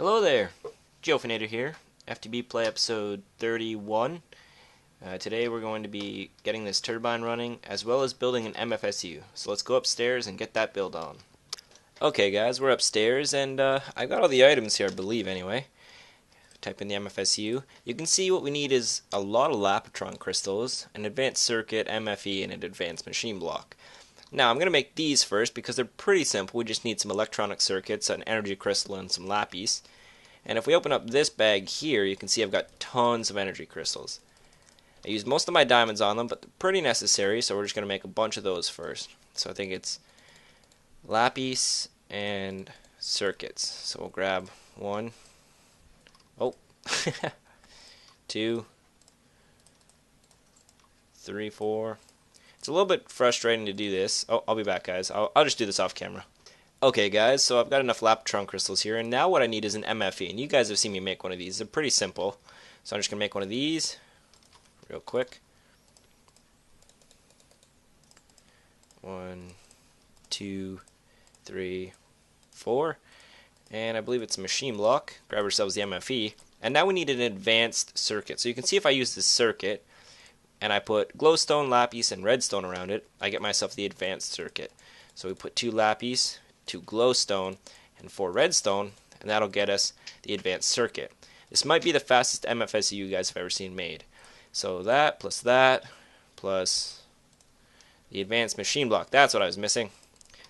Hello there, Geofinator here, FTB Play episode 31. Today we're going to be getting this turbine running as well as building an MFSU. So let's go upstairs and get that build on. Okay guys, we're upstairs and I got all the items here, I believe anyway. Type in the MFSU. You can see what we need is a lot of Lapotron crystals, an advanced circuit, MFE, and an advanced machine block. Now I'm going to make these first because they're pretty simple. We just need some electronic circuits, an energy crystal, and some lapis. And if we open up this bag here, you can see I've got tons of energy crystals. I used most of my diamonds on them, but they're pretty necessary, so we're just going to make a bunch of those first. So I think it's lapis and circuits. So we'll grab one. Oh, 2, 3, 4. It's a little bit frustrating to do this. Oh, I'll be back, guys. I'll just do this off camera. Okay, guys, so I've got enough Lapotron crystals here, and now what I need is an MFE. And you guys have seen me make one of these. They're pretty simple. So I'm just going to make one of these real quick. 1, 2, 3, 4. And I believe it's a machine block. Grab ourselves the MFE. And now we need an advanced circuit. So you can see if I use this circuit, and I put glowstone, lapis, and redstone around it, I get myself the advanced circuit. So we put 2 lapis, 2 glowstone, and 4 redstone, and that'll get us the advanced circuit. This might be the fastest MFSU you guys have ever seen made. So that, plus the advanced machine block. That's what I was missing.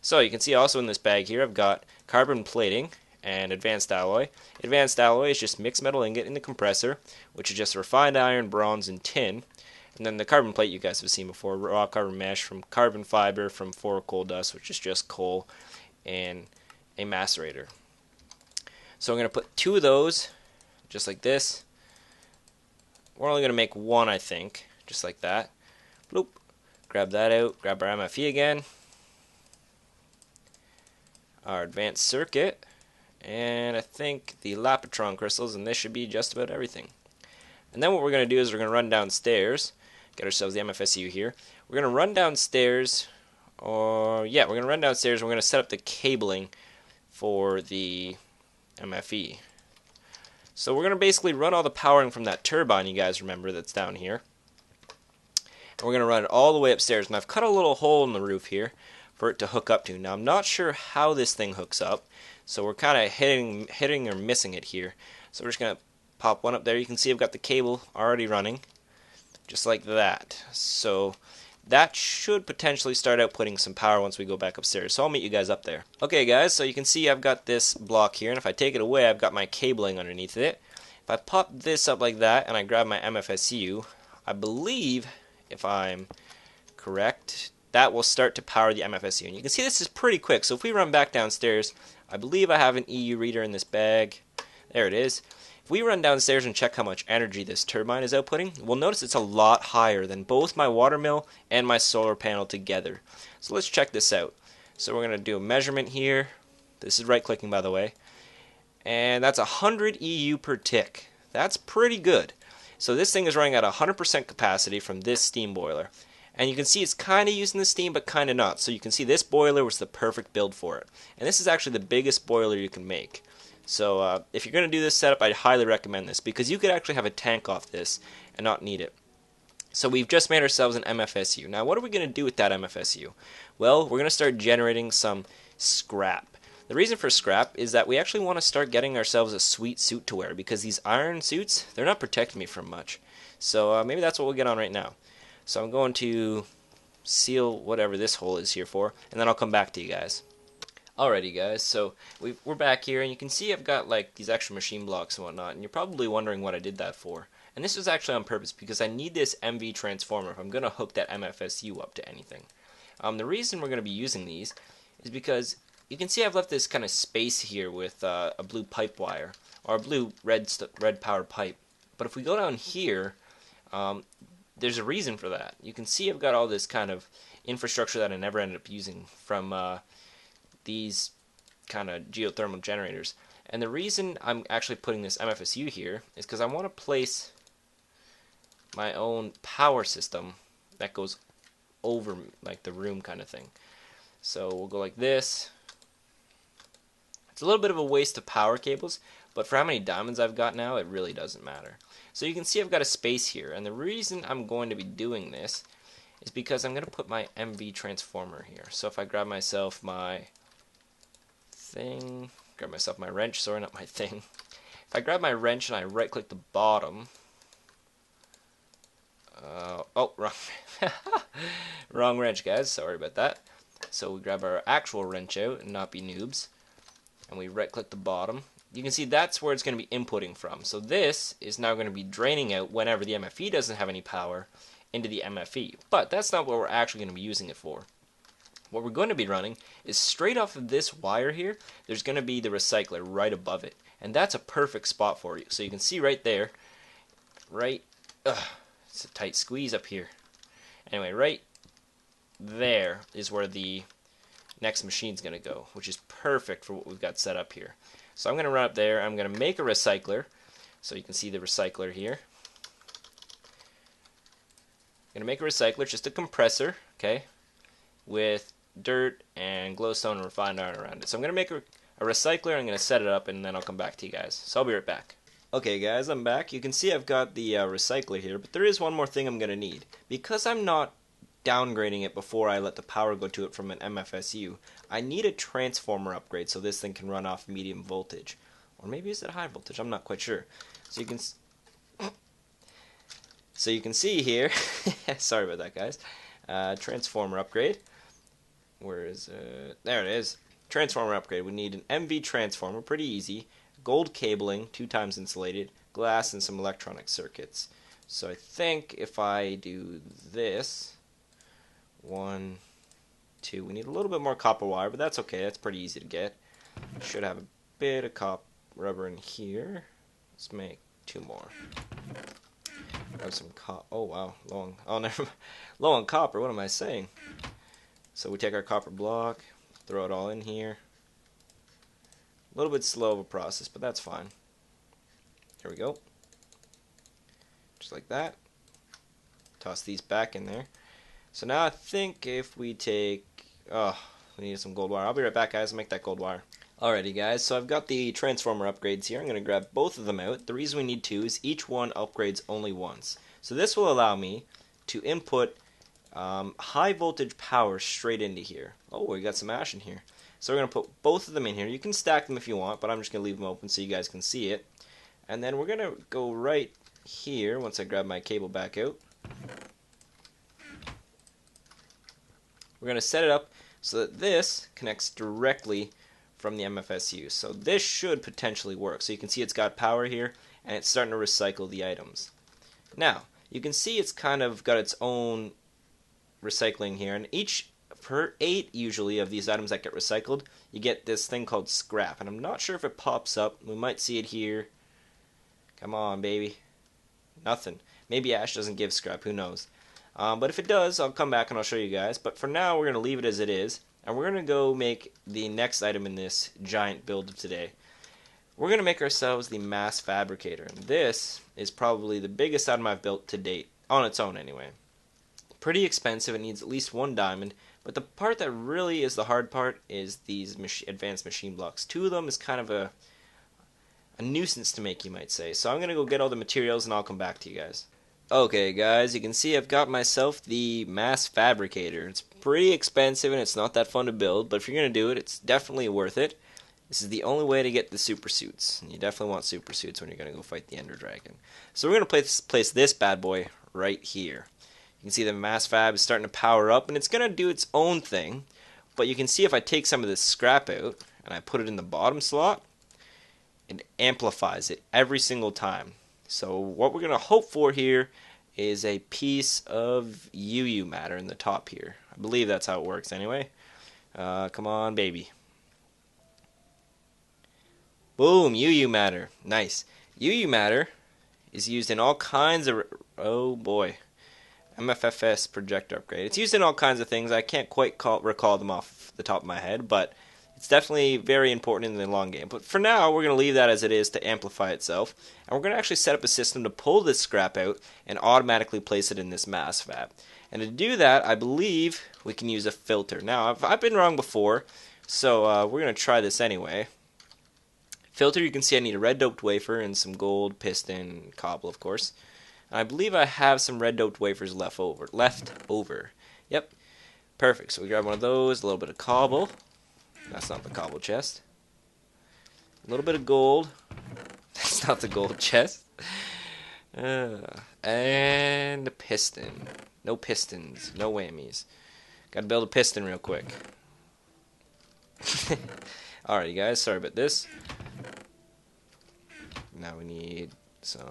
So you can see also in this bag here I've got carbon plating and advanced alloy. Advanced alloy is just mixed metal ingot in the compressor, which is just refined iron, bronze, and tin. And then the carbon plate you guys have seen before, raw carbon mesh from carbon fiber from 4 coal dust, which is just coal, and a macerator. So I'm going to put 2 of those, just like this. We're only going to make 1, I think, just like that. Bloop. Grab that out, grab our MFE again, our advanced circuit, and I think the Lapotron crystals, and this should be just about everything. And then what we're going to do is we're going to run downstairs, get ourselves the MFSU here. We're going to run downstairs, we're going to run downstairs and we're going to set up the cabling for the MFE. So we're going to basically run all the powering from that turbine you guys remember that's down here. And we're going to run it all the way upstairs. And I've cut a little hole in the roof here for it to hook up to. Now I'm not sure how this thing hooks up, so we're kind of hitting or missing it here. So we're just going to pop one up there. You can see I've got the cable already running, just like that. So that should potentially start outputting some power once we go back upstairs. So I'll meet you guys up there. Okay guys, so you can see I've got this block here, and if I take it away I've got my cabling underneath it. If I pop this up like that and I grab my MFSU, I believe, if I'm correct, that will start to power the MFSU. And you can see this is pretty quick. So if we run back downstairs, I believe I have an EU reader in this bag. There it is. If we run downstairs and check how much energy this turbine is outputting, we'll notice it's a lot higher than both my water mill and my solar panel together. So let's check this out. So we're going to do a measurement here. This is right clicking, by the way. And that's 100 EU per tick. That's pretty good. So this thing is running at 100% capacity from this steam boiler. And you can see it's kind of using the steam, but kind of not. So you can see this boiler was the perfect build for it. And this is actually the biggest boiler you can make. So if you're going to do this setup, I'd highly recommend this, because you could actually have a tank off this and not need it. So we've just made ourselves an MFSU. Now what are we going to do with that MFSU? Well, we're going to start generating some scrap. The reason for scrap is that we actually want to start getting ourselves a sweet suit to wear, because these iron suits, they're not protecting me from much. So maybe that's what we'll get on right now. So I'm going to seal whatever this hole is here for, and then I'll come back to you guys. Alrighty guys, so we're back here, and you can see I've got like these extra machine blocks and whatnot, and you're probably wondering what I did that for. And this was actually on purpose, because I need this MV transformer if I'm going to hook that MFSU up to anything. The reason we're going to be using these is because you can see I've left this kind of space here with a blue pipe wire, or a blue red powered pipe. But if we go down here, there's a reason for that. You can see I've got all this kind of infrastructure that I never ended up using from these kind of geothermal generators. And the reason I'm actually putting this MFSU here is because I want to place my own power system that goes over like the room kind of thing. So we'll go like this. It's a little bit of a waste of power cables, but for how many diamonds I've got now, it really doesn't matter. So you can see I've got a space here, and the reason I'm going to be doing this is because I'm going to put my MV transformer here. So if I grab myself my thing, grab myself my wrench, sorry, not my thing. If I grab my wrench and I right click the bottom, oh, wrong, wrong wrench, guys, sorry about that. So we grab our actual wrench out and not be noobs, and we right click the bottom. You can see that's where it's going to be inputting from. So this is now going to be draining out whenever the MFE doesn't have any power into the MFE. But that's not what we're actually going to be using it for. What we're going to be running is straight off of this wire here, there's going to be the recycler right above it. And that's a perfect spot for you. So you can see right there, it's a tight squeeze up here. Anyway, right there is where the next machine's going to go, which is perfect for what we've got set up here. So I'm going to run up there, I'm going to make a recycler, so you can see the recycler here. I'm going to make a recycler, just a compressor, okay, with dirt and glowstone and refined iron around it. So I'm going to make a recycler, I'm going to set it up, and then I'll come back to you guys. So I'll be right back. Okay guys, I'm back. You can see I've got the recycler here, but there is one more thing I'm going to need. Because I'm not downgrading it before I let the power go to it from an MFSU, I need a transformer upgrade so this thing can run off medium voltage. Or maybe is it high voltage? I'm not quite sure. So you can see here, sorry about that guys, transformer upgrade. Where is it? There it is. Transformer upgrade. We need an MV transformer, pretty easy. Gold cabling, 2 times insulated, glass, and some electronic circuits. So I think if I do this, 1, 2, we need a little bit more copper wire, but that's okay, that's pretty easy to get. Should have a bit of copper rubber in here. Let's make 2 more. Grab some oh wow, low on copper, what am I saying? So we take our copper block, throw it all in here. A little bit slow of a process, but that's fine. Here we go. Just like that. Toss these back in there. So now I think if we take, we need some gold wire. I'll be right back guys, I'll make that gold wire. Alrighty guys, so I've got the transformer upgrades here. I'm going to grab both of them out. The reason we need 2 is each one upgrades only once. So this will allow me to input high voltage power straight into here. Oh, we got some ash in here. So we're going to put both of them in here. You can stack them if you want, but I'm just going to leave them open so you guys can see it. And then we're going to go right here once I grab my cable back out. We're going to set it up so that this connects directly from the MFSU. So this should potentially work. So you can see it's got power here and it's starting to recycle the items. Now, you can see it's kind of got its own recycling here, and per 8 usually of these items that get recycled, you get this thing called scrap, and I'm not sure if it pops up. We might see it here. Come on, baby. Nothing. Maybe ash doesn't give scrap, who knows. But if it does, I'll come back and I'll show you guys. But for now, we're going to leave it as it is, and we're going to go make the next item in this giant build of today. We're going to make ourselves the mass fabricator, and this is probably the biggest item I've built to date, on its own anyway. Pretty expensive, it needs at least 1 diamond, but the part that really is the hard part is these advanced machine blocks. 2 of them is kind of a nuisance to make, you might say. So I'm going to go get all the materials and I'll come back to you guys. Okay guys, you can see I've got myself the mass fabricator. It's pretty expensive and it's not that fun to build, but if you're going to do it, it's definitely worth it. This is the only way to get the super suits. You definitely want super suits when you're going to go fight the Ender Dragon. So we're going to place this bad boy right here. You can see the mass fab is starting to power up, and it's going to do its own thing. But you can see if I take some of this scrap out, and I put it in the bottom slot, it amplifies it every single time. So what we're going to hope for here is a piece of UU matter in the top here. I believe that's how it works anyway. Come on, baby. Boom, UU matter. Nice. UU matter is used in all kinds of... Oh boy. MFFS projector upgrade. It's used in all kinds of things. I can't quite recall them off the top of my head, but it's definitely very important in the long game. But for now, we're going to leave that as it is to amplify itself. And we're going to actually set up a system to pull this scrap out and automatically place it in this mass fab. And to do that, I believe we can use a filter. Now, I've been wrong before, so we're going to try this anyway. Filter, you can see I need a red doped wafer and some gold, piston, cobble, of course. And I believe I have some red doped wafers left over. Yep, perfect. So we grab one of those, a little bit of cobble. That's not the cobble chest. A little bit of gold. That's not the gold chest. And a piston. No pistons, no whammies. Gotta build a piston real quick. Alright, guys, sorry about this. Now we need some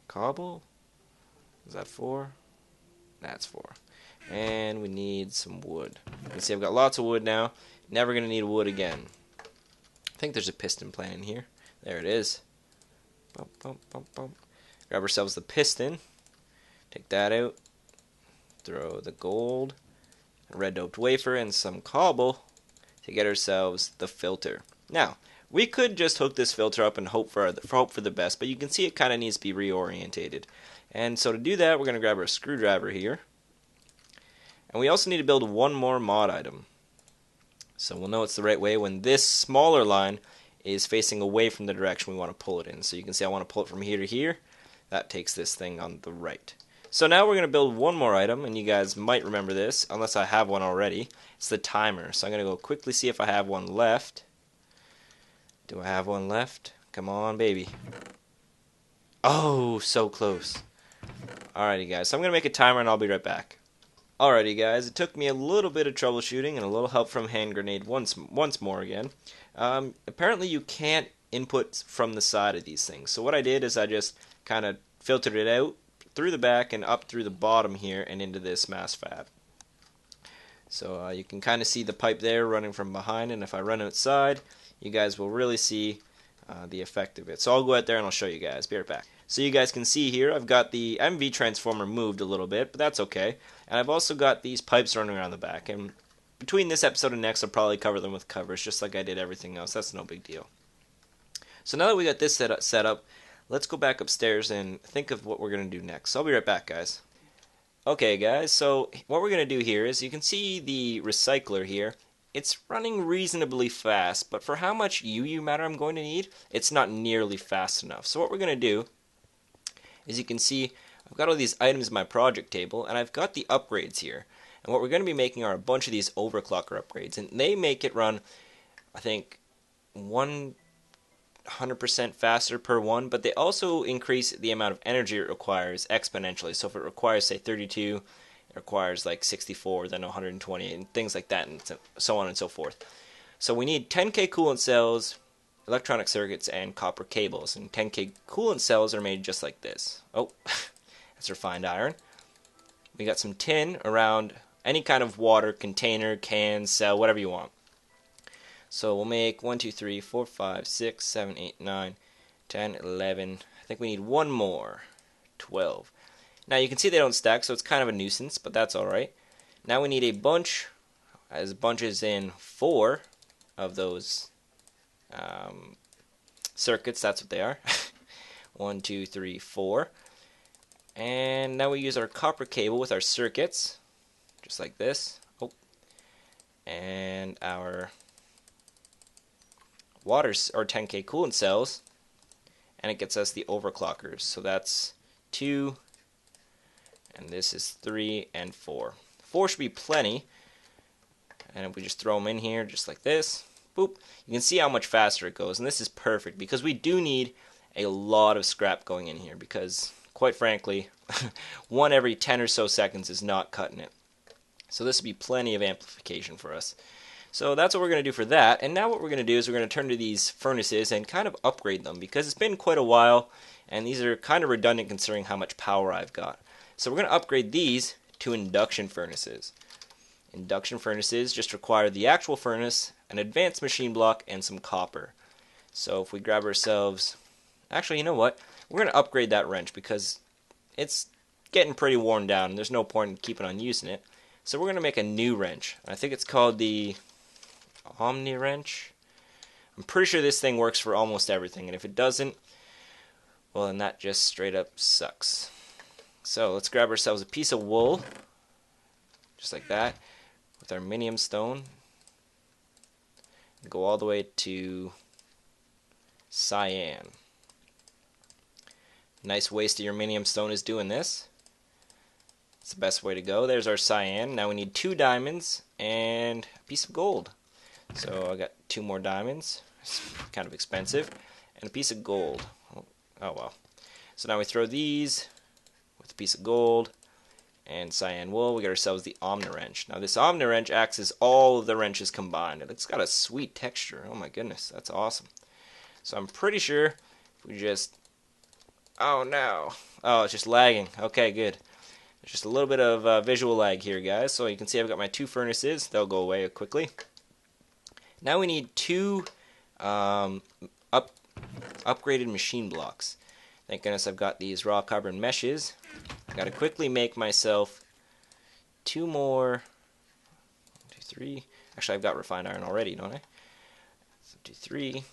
cobble. Is that 4? That's 4. And we need some wood. You can see I've got lots of wood now. Never gonna need wood again. I think there's a piston plant in here. There it is. Bump, bump, bump, bump. Grab ourselves the piston. Take that out. Throw the gold, a red doped wafer, and some cobble to get ourselves the filter. Now, we could just hook this filter up and hope for the best, but you can see it kind of needs to be reorientated. And so to do that, we're going to grab our screwdriver here. And we also need to build one more mod item. So we'll know it's the right way when this smaller line is facing away from the direction we want to pull it in. So you can see I want to pull it from here to here. That takes this thing on the right. So now we're going to build one more item, and you guys might remember this, unless I have one already. It's the timer. So I'm going to go quickly see if I have one left. Do I have one left? Come on, baby. Oh, so close. Alrighty, guys. So I'm going to make a timer, and I'll be right back. Alrighty, guys. It took me a little bit of troubleshooting and a little help from hand grenade once more again. Apparently, you can't input from the side of these things. So what I did is I just kind of filtered it out through the back and up through the bottom here and into this mass fab. So you can kind of see the pipe there running from behind, and if I run outside, you guys will really see the effect of it. So I'll go out there and I'll show you guys. Be right back. So you guys can see here, I've got the MV transformer moved a little bit, but that's okay. And I've also got these pipes running around the back, and between this episode and next, I'll probably cover them with covers, just like I did everything else. That's no big deal. So now that we got this set up, let's go back upstairs and think of what we're going to do next. So I'll be right back, guys. Okay, guys, so what we're going to do here is you can see the recycler here. It's running reasonably fast, but for how much UU matter I'm going to need, it's not nearly fast enough. So what we're going to do is you can see I've got all these items in my project table, and I've got the upgrades here. And what we're going to be making are a bunch of these overclocker upgrades, and they make it run, I think, 100% faster per one, but they also increase the amount of energy it requires exponentially. So if it requires, say, 32, it requires like 64, then 120, and things like that, and so on and so forth. So we need 10K coolant cells, electronic circuits, and copper cables. And 10K coolant cells are made just like this. Oh, that's refined iron. We got some tin around any kind of water container, can, cell, whatever you want. So we'll make 1, 2, 3, 4, 5, 6, 7, 8, 9, 10, 11. I think we need one more. 12. Now you can see they don't stack, so it's kind of a nuisance, but that's alright. Now we need a bunch, as bunches in 4 of those circuits. That's what they are. 1, 2, 3, 4. And now we use our copper cable with our circuits, just like this. Oh. And our water or 10K coolant cells, and it gets us the overclockers. So that's 2, and this is 3 and 4. 4 should be plenty, and if we just throw them in here just like this, boop, you can see how much faster it goes. And this is perfect because we do need a lot of scrap going in here, because quite frankly, one every 10 or so seconds is not cutting it. So this would be plenty of amplification for us. So that's what we're going to do for that. And now what we're going to do is we're going to turn to these furnaces and kind of upgrade them, because it's been quite a while and these are kind of redundant considering how much power I've got. So we're going to upgrade these to induction furnaces. Induction furnaces just require the actual furnace, an advanced machine block, and some copper. So if we grab ourselves, actually, you know what? We're going to upgrade that wrench because it's getting pretty worn down and there's no point in keeping on using it. So we're going to make a new wrench. I think it's called the Omni wrench. I'm pretty sure this thing works for almost everything, and if it doesn't, well, then that just straight up sucks. So let's grab ourselves a piece of wool, just like that, with our minium stone, and go all the way to cyan. Nice waste of uranium stone is doing this. It's the best way to go. There's our cyan. Now we need 2 diamonds and a piece of gold. So I got 2 more diamonds. It's kind of expensive. And a piece of gold. Oh well. So now we throw these with a piece of gold and cyan wool. We got ourselves the Omni-wrench. Now this Omni-wrench acts as all of the wrenches combined. And it's got a sweet texture. Oh my goodness, that's awesome. So I'm pretty sure if we just... Oh no. Oh, it's just lagging. Okay, good. There's just a little bit of visual lag here, guys. So you can see I've got my 2 furnaces. They'll go away quickly. Now we need 2 upgraded machine blocks. Thank goodness I've got these raw carbon meshes. I gotta quickly make myself 2 more. 1, 2, 3. Actually, I've got refined iron already, don't I? So 2, 3.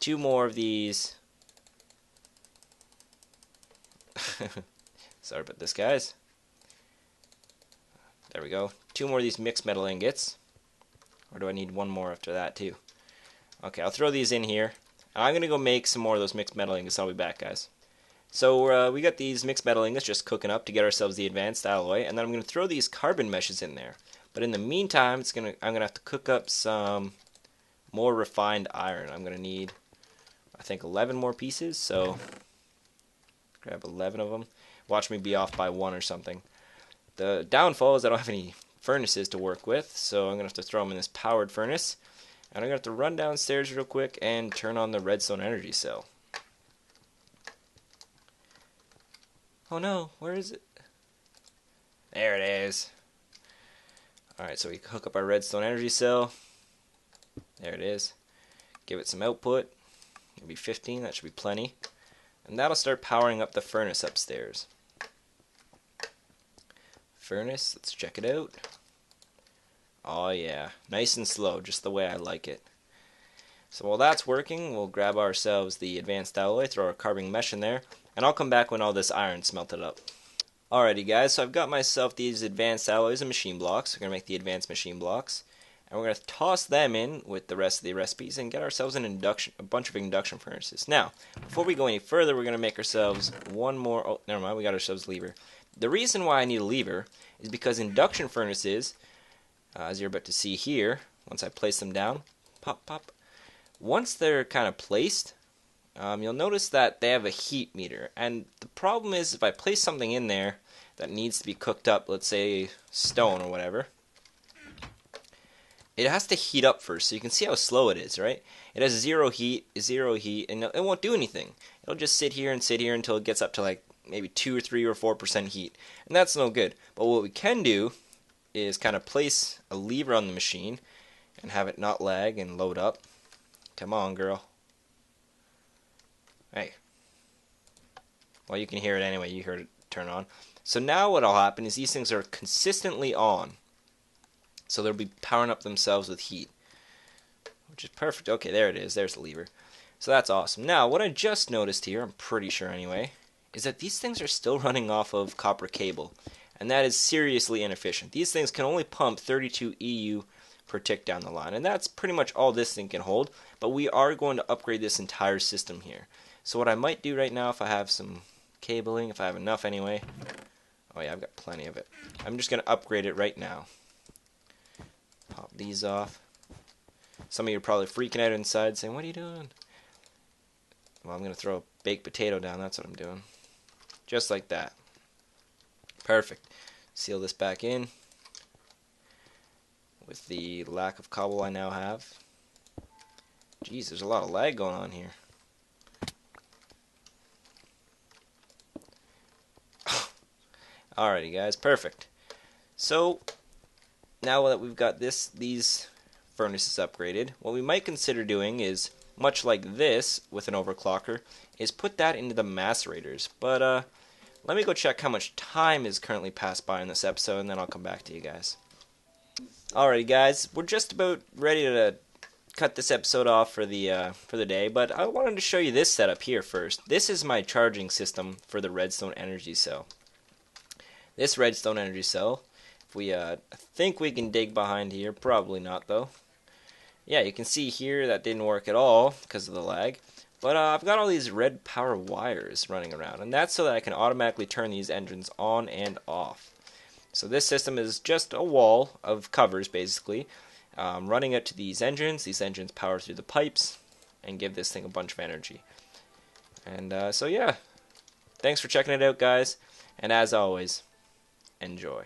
2 more of these. Sorry about this, guys. There we go. 2 more of these mixed metal ingots. Or do I need 1 more after that, too? Okay, I'll throw these in here. I'm going to go make some more of those mixed metal ingots. I'll be back, guys. So we got these mixed metal ingots just cooking up to get ourselves the advanced alloy. And then I'm going to throw these carbon meshes in there. But in the meantime, I'm going to have to cook up some more refined iron. I'm going to need, I think, 11 more pieces. So grab 11 of them. Watch me be off by 1 or something. The downfall is I don't have any furnaces to work with, so I'm going to have to throw them in this powered furnace. And I'm going to have to run downstairs real quick and turn on the redstone energy cell. Oh no, where is it? There it is. Alright, so we hook up our redstone energy cell. There it is. Give it some output. It'll be 15, that should be plenty. And that'll start powering up the furnace upstairs. Furnace, let's check it out. Oh yeah, nice and slow, just the way I like it. So while that's working, we'll grab ourselves the advanced alloy, throw our carbon mesh in there, and I'll come back when all this iron's melted up. Alrighty guys, so I've got myself these advanced alloys and machine blocks. We're going to make the advanced machine blocks. And we're going to toss them in with the rest of the recipes and get ourselves a bunch of induction furnaces. Now, before we go any further, we're going to make ourselves one more... Oh, never mind, we got ourselves a lever. The reason why I need a lever is because induction furnaces, as you're about to see here, once I place them down, pop, pop. Once they're kind of placed, you'll notice that they have a heat meter. And the problem is if I place something in there that needs to be cooked up, let's say stone or whatever, it has to heat up first, so you can see how slow it is, right? It has zero heat, and it won't do anything. It'll just sit here until it gets up to like maybe 2 or 3 or 4% heat, and that's no good. But what we can do is kind of place a lever on the machine and have it not lag and load up. Come on, girl. Hey. Well, you can hear it anyway. You heard it turn on. So now what'll happen is these things are consistently on. So they'll be powering up themselves with heat, which is perfect. Okay, there it is. There's the lever. So that's awesome. Now, what I just noticed here, I'm pretty sure anyway, is that these things are still running off of copper cable, and that is seriously inefficient. These things can only pump 32 EU per tick down the line, and that's pretty much all this thing can hold, but we are going to upgrade this entire system here. So what I might do right now, if I have some cabling, if I have enough anyway, oh yeah, I've got plenty of it, I'm just going to upgrade it right now. Pop these off. Some of you are probably freaking out inside saying, what are you doing? Well, I'm going to throw a baked potato down. That's what I'm doing. Just like that. Perfect. Seal this back in. With the lack of cobble I now have. Jeez, there's a lot of lag going on here. Alrighty guys, perfect. So now that we've got these furnaces upgraded, what we might consider doing is, much like this with an overclocker, is put that into the macerators. But let me go check how much time is currently passed by in this episode, and then I'll come back to you guys. Alrighty guys, we're just about ready to cut this episode off for the day, but I wanted to show you this setup here first. This is my charging system for the redstone energy cell. This redstone energy cell, if we I think we can dig behind here, probably not though. yeah, you can see here that didn't work at all because of the lag. But I've got all these red power wires running around, and that's so that I can automatically turn these engines on and off. So this system is just a wall of covers, basically, running it to these engines. These engines power through the pipes and give this thing a bunch of energy. And so yeah, thanks for checking it out, guys. And as always, enjoy.